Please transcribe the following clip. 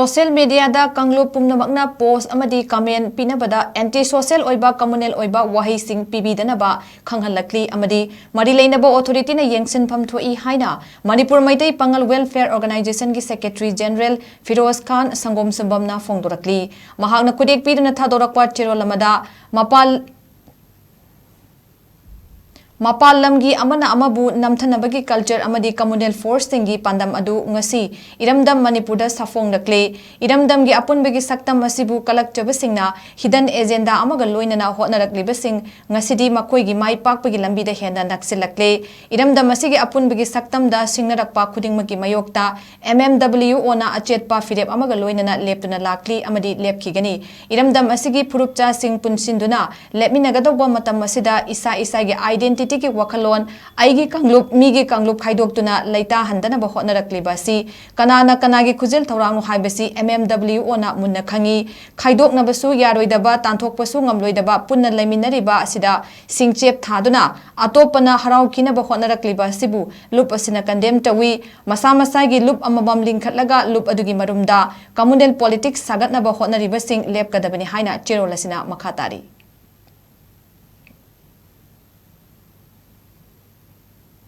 Social media da Kanglup Pumnamak na post Amadi comment Pinabada anti-social Oiba Communal Oiba wahi sing Pinabada ba Kanghalakli Amadi Marilainaba authority na yengsin pamthoi haina Manipur Maitai Pangal Welfare Organization ki Secretary General Firoz Khan Sangom Sambam na Fongdorakli Mahak na kudik pidana Thadorakwa Chirolamada Mapallamgi amana amabu namthanabagi culture amadi communal force tingi pandam adu ngasi iramdam manipurda safong dakle iramdam gi apunbagi saktam masibu kalakchabasingna hidden agenda amaga loinana hotnaraklibasing ngasidi makoi gi mai pakpagi lambi da henda naksilakle iramdam asigi apunbagi saktam da singnarakpa khudingmagi mayokta MMW ona achetpa firep amaga loinana leptuna lakli amadi lepkhigani iramdam asigi phurupcha sing punsinduna lepminagadobwa matam masida isa gi identity ki wakalon aigi Kanglup migi Kanglup khaidokuna laita handana ba hotnarakliba si kanana kanagi khujel thorang haibasi MMW ona munna khangi khaidokna basu yaroidaba tanthokpasu ngamloidaba punna laiminariba asida singchep thaduna atopana haraukina ba hotnarakliba sibu lup asina condemn tawi masa gi lup amabam lingkhatlaga lup adugi marumda communal politics sagatna ba hotnariba sing lepkadabani haina cherolasina makhatari